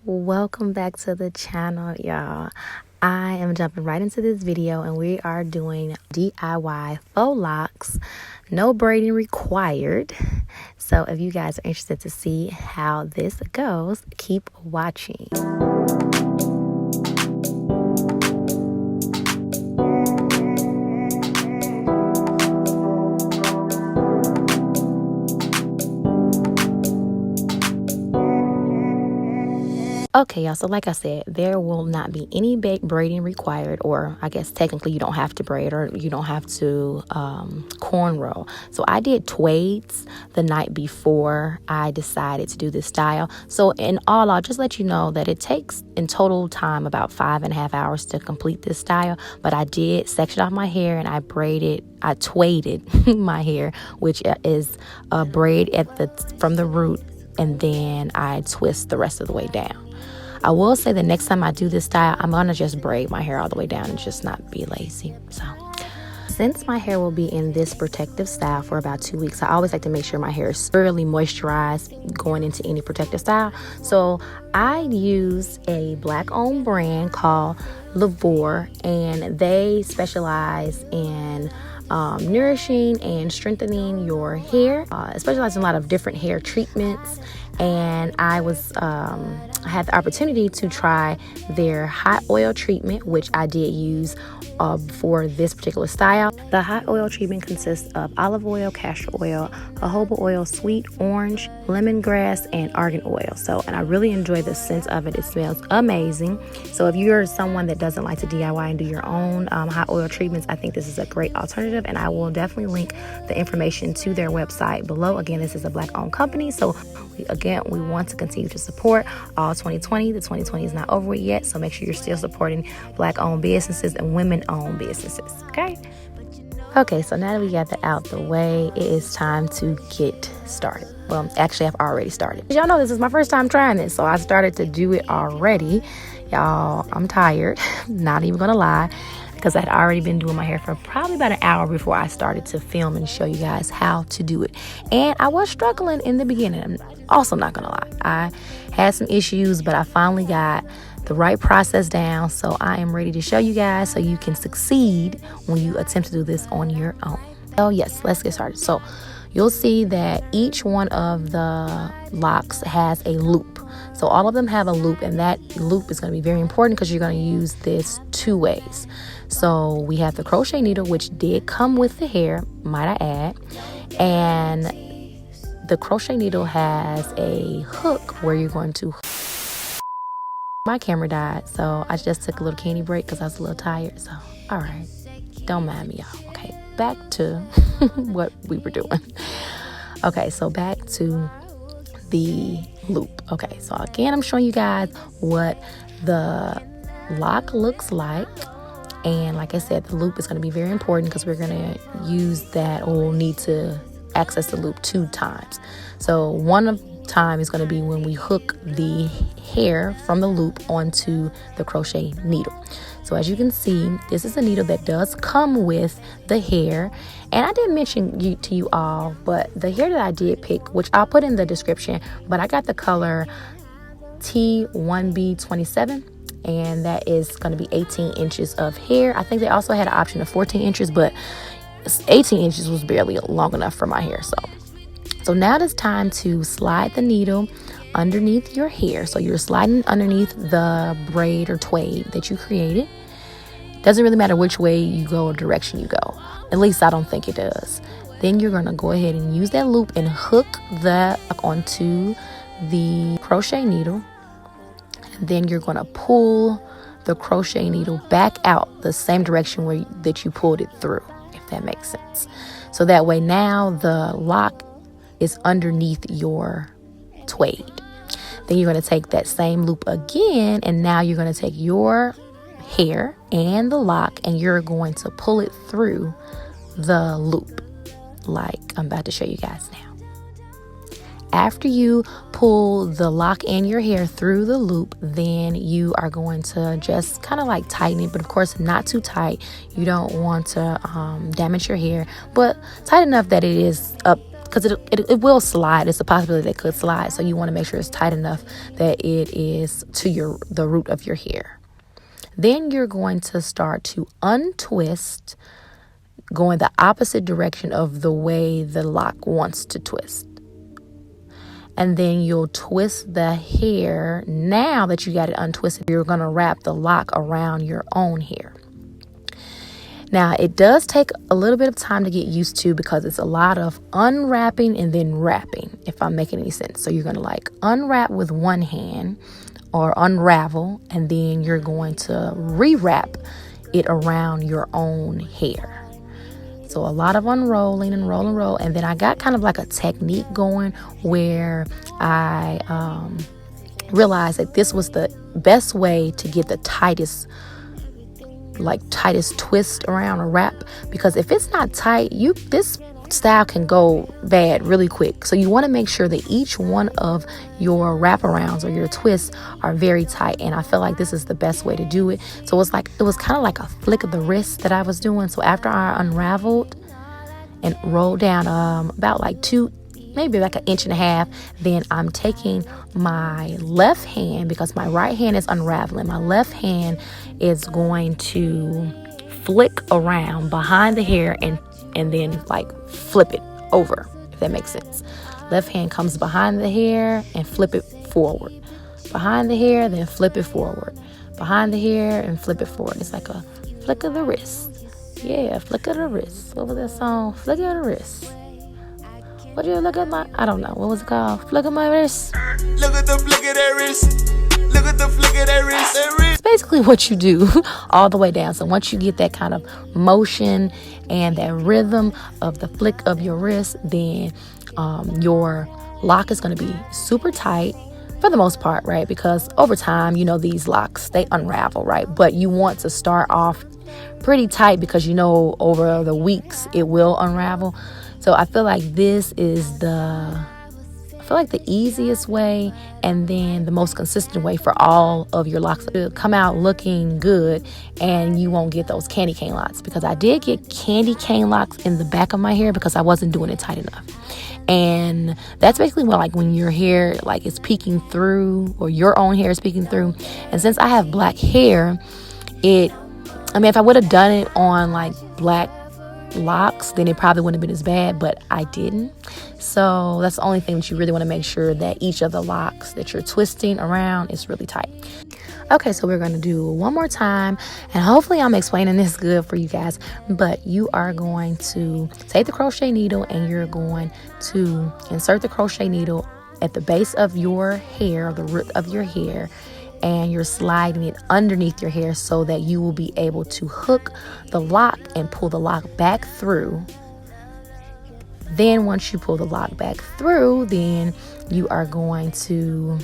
Welcome back to the channel, y'all. I am jumping right into this video and we are doing DIY faux locks, no braiding required. So if you guys are interested to see how this goes, keep watching. Okay, y'all, so like I said, there will not be any braiding required, or I guess technically you don't have to braid or you don't have to cornrow. So I did twaids the night before I decided to do this style. So in all, I'll just let you know that it takes in total time about 5.5 hours to complete this style. But I did section off my hair and I twaided my hair, which is a braid from the root, and then I twist the rest of the way down. I will say the next time I do this style, I'm going to just braid my hair all the way down and just not be lazy. So since my hair will be in this protective style for about 2 weeks, I always like to make sure my hair is thoroughly moisturized going into any protective style. So I use a black-owned brand called Lavore, and they specialize in nourishing and strengthening your hair. Specialize in a lot of different hair treatments, and I had the opportunity to try their hot oil treatment, which I did use for this particular style. The hot oil treatment consists of olive oil, castor oil, jojoba oil, sweet orange, lemongrass, and argan oil. And I really enjoy the scent of it. It smells amazing. So if you're someone that doesn't like to DIY and do your own hot oil treatments, I think this is a great alternative, and I will definitely link the information to their website below. Again, this is a black-owned company, so we want to continue to support all 2020. The 2020 is not over yet, so make sure you're still supporting black-owned businesses and women-owned businesses, okay? So now that we got that out the way, it is time to get started. Well, actually, I've already started. Y'all know this is my first time trying this, so I started to do it already. Y'all, I'm tired, not even gonna lie, because I had already been doing my hair for probably about an hour before I started to film and show you guys how to do it. And I was struggling in the beginning. I'm also not gonna lie. I had some issues, but I finally got the right process down. So I am ready to show you guys so you can succeed when you attempt to do this on your own. Oh yes, let's get started. So you'll see that each one of the locks has a loop. So all of them have a loop, and that loop is going to be very important because you're going to use this 2 ways. So we have the crochet needle, which did come with the hair, might I add. And the crochet needle has a hook where you're going to... My camera died, so I just took a little candy break because I was a little tired. So, all right, don't mind me, y'all. Okay, back to what we were doing. Okay, so back to the loop. Okay, so again, I'm showing you guys what the lock looks like. And like I said, the loop is going to be very important because we're going to use that, or we'll need to access the loop 2 times. So one time is going to be when we hook the hair from the loop onto the crochet needle. So as you can see, this is a needle that does come with the hair. And I didn't mention to you all, but the hair that I did pick, which I'll put in the description, but I got the color T1B27. And that is going to be 18 inches of hair. I think they also had an option of 14 inches, but 18 inches was barely long enough for my hair. So now it's time to slide the needle underneath your hair. So you're sliding underneath the braid or twaid that you created. Doesn't really matter which way you go or direction you go. At least I don't think it does. Then you're going to go ahead and use that loop and hook that onto the crochet needle. And then you're going to pull the crochet needle back out the same direction that you pulled it through, if that makes sense. So that way now the lock is underneath your twaid. Then you're going to take that same loop again, and now you're going to take your hair and the lock and you're going to pull it through the loop like I'm about to show you guys now. After you pull the lock and your hair through the loop, then you are going to just kind of like tighten it, but of course not too tight. You don't want to damage your hair, but tight enough that it is up because it will slide. It's a possibility that it could slide. So you want to make sure it's tight enough that it is to the root of your hair. Then you're going to start to untwist, going the opposite direction of the way the lock wants to twist. And then you'll twist the hair. Now that you got it untwisted, you're going to wrap the lock around your own hair. Now, it does take a little bit of time to get used to because it's a lot of unwrapping and then wrapping, if I'm making any sense. So you're going to like unwrap with one hand or unravel, and then you're going to rewrap it around your own hair. So a lot of unrolling and roll. And then I got kind of like a technique going where I realized that this was the best way to get the tightest twist around a wrap, because if it's not tight, this style can go bad really quick. So you want to make sure that each one of your wraparounds or your twists are very tight, and I feel like this is the best way to do it. So it was kind of like a flick of the wrist that I was doing. So after I unraveled and rolled down about like maybe like 1.5 inches, then I'm taking my left hand, because my right hand is unraveling. My left hand is going to flick around behind the hair and then like flip it over, if that makes sense. Left hand comes behind the hair and flip it forward. Behind the hair, then flip it forward. Behind the hair and flip it forward. It's like a flick of the wrist. Yeah, flick of the wrist. What was that song? Flick of the wrist. What do you look at I don't know. What was it called? Flick of my wrist. Look at the flick of that wrist. Look at the flick of that wrist. It's basically what you do all the way down. So once you get that kind of motion and that rhythm of the flick of your wrist, then your lock is going to be super tight for the most part, right? Because over time, these locks, they unravel, right? But you want to start off pretty tight because over the weeks it will unravel. So I feel like this is the easiest way and then the most consistent way for all of your locks to come out looking good, and you won't get those candy cane locks, because I did get candy cane locks in the back of my hair because I wasn't doing it tight enough. And that's basically when your hair is peeking through, or your own hair is peeking through. And since I have black hair, if I would have done it on black locks, then it probably wouldn't have been as bad, but I didn't. So that's the only thing that you really want to make sure, that each of the locks that you're twisting around is really tight. Okay, so we're going to do one more time, and hopefully I'm explaining this good for you guys. But you are going to take the crochet needle and you're going to insert the crochet needle at the base of your hair, the root of your hair, and you're sliding it underneath your hair so that you will be able to hook the lock and pull the lock back through. Then once you pull the lock back through, then you are going to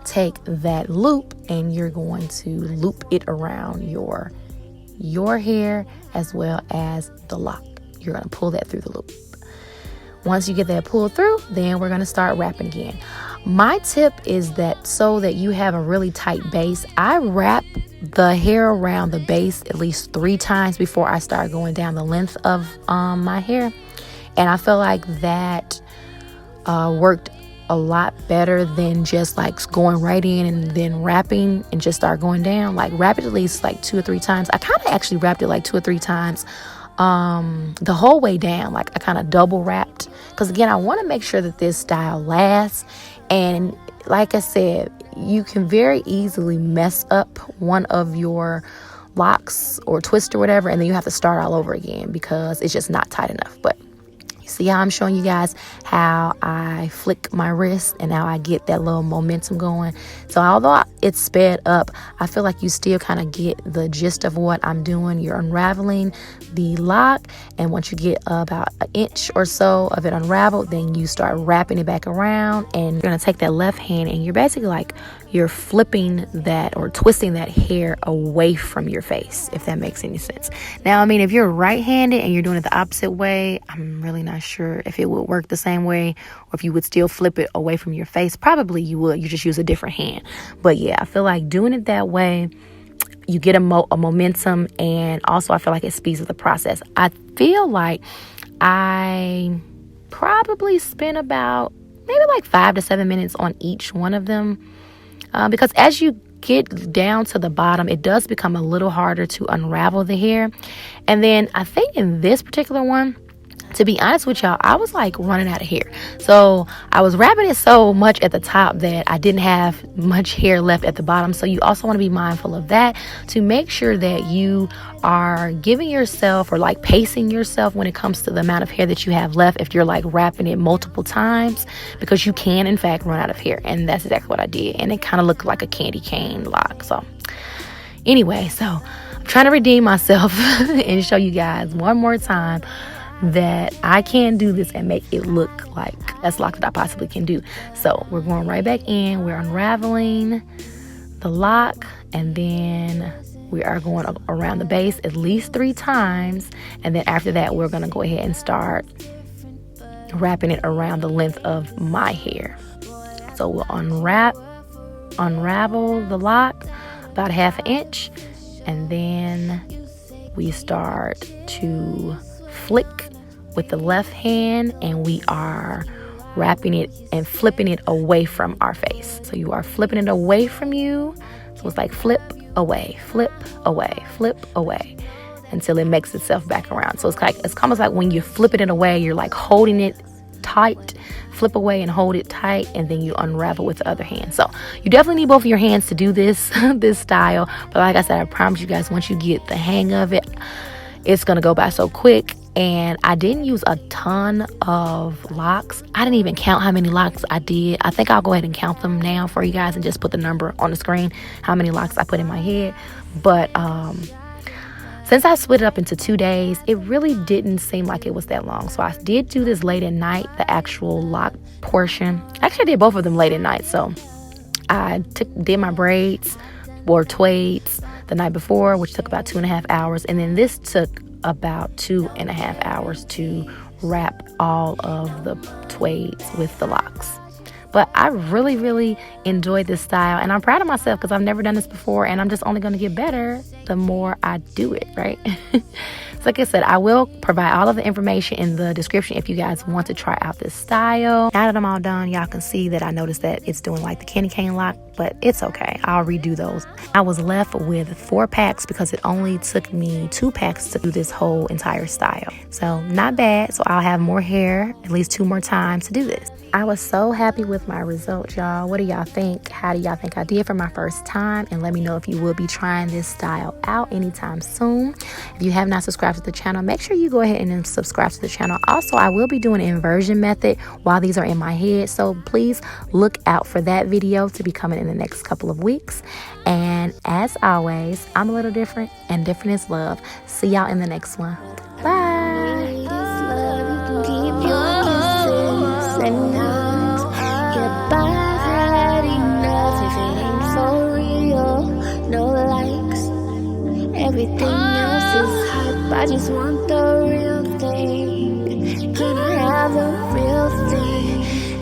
take that loop and you're going to loop it around your hair as well as the lock. You're going to pull that through the loop. Once you get that pulled through, then we're going to start wrapping again. My tip is that so that you have a really tight base, I wrap the hair around the base at least 3 times before I start going down the length of my hair. And I feel like that worked a lot better than just going right in and then wrapping and just start going down. Wrap it at least 2 or 3 times. I kind of actually wrapped it 2 or 3 times the whole way down. I kind of double wrapped, because again, I want to make sure that this style lasts. And like I said, you can very easily mess up one of your locks or twist or whatever, and then you have to start all over again because it's just not tight enough. But you see how I'm showing you guys how I flick my wrist and how I get that little momentum going. So although it's sped up, I feel like you still kind of get the gist of what I'm doing. You're unraveling the lock, and once you get about 1 inch or so of it unraveled, then you start wrapping it back around, and you're going to take that left hand and you're basically you're flipping that or twisting that hair away from your face, if that makes any sense. Now, if you're right-handed and you're doing it the opposite way, I'm really not sure if it would work the same way, or if you would still flip it away from your face. Probably you would. You just use a different hand. But yeah, I feel like doing it that way, you get a momentum, and also I feel like it speeds up the process. I feel like I probably spend about maybe like 5 to 7 minutes on each one of them, because as you get down to the bottom, it does become a little harder to unravel the hair. And then I think in this particular one, to be honest with y'all, I was like running out of hair. So I was wrapping it so much at the top that I didn't have much hair left at the bottom. So you also want to be mindful of that, to make sure that you are giving yourself, or like pacing yourself when it comes to the amount of hair that you have left if you're like wrapping it multiple times, because you can in fact run out of hair. And that's exactly what I did. And it kind of looked like a candy cane lock. So anyway, so I'm trying to redeem myself and show you guys one more time that I can do this and make it look like best lock that I possibly can do. So we're going right back in, we're unraveling the lock, and then we are going around the base at least 3 times, and then after that we're going to go ahead and start wrapping it around the length of my hair. So we'll unravel the lock about 1/2 inch, and then we start to flick with the left hand, and we are wrapping it and flipping it away from our face. So you are flipping it away from you. So it's like flip away, flip away, flip away, until it makes itself back around. So it's almost like when you're flipping it away, you're like holding it tight, flip away and hold it tight, and then you unravel with the other hand. So you definitely need both of your hands to do this this style. But like I said, I promise you guys, once you get the hang of it, it's gonna go by so quick. And I didn't use a ton of locks. I didn't even count how many locks I did. I think I'll go ahead and count them now for you guys and just put the number on the screen, how many locks I put in my head. But since I split it up into 2 days, it really didn't seem like it was that long. So I did do this late at night, the actual lock portion. Actually, I did both of them late at night. So I did my braids or twaids the night before, which took about 2.5 hours. And then this took about 2.5 hours to wrap all of the twaids with the locks. But I really, really enjoyed this style, and I'm proud of myself because I've never done this before, and I'm just only going to get better the more I do it, right? So like I said, I will provide all of the information in the description if you guys want to try out this style. Now that I'm all done, y'all can see that I noticed that it's doing like the candy cane lock, but it's okay. I'll redo those. I was left with 4 packs because it only took me 2 packs to do this whole entire style. So not bad. So I'll have more hair, at least 2 more times to do this. I was so happy with my results, y'all. What do y'all think? How do y'all think I did for my first time? And let me know if you will be trying this style out anytime soon. If you have not subscribed to the channel, make sure you go ahead and subscribe to the channel. Also, I will be doing an inversion method while these are in my head, so please look out for that video to be coming in the next couple of weeks. And as always, I'm a little different, and different is love. See y'all in the next one. Bye. Everything else is hype. I just want the real thing. Can I have the real thing?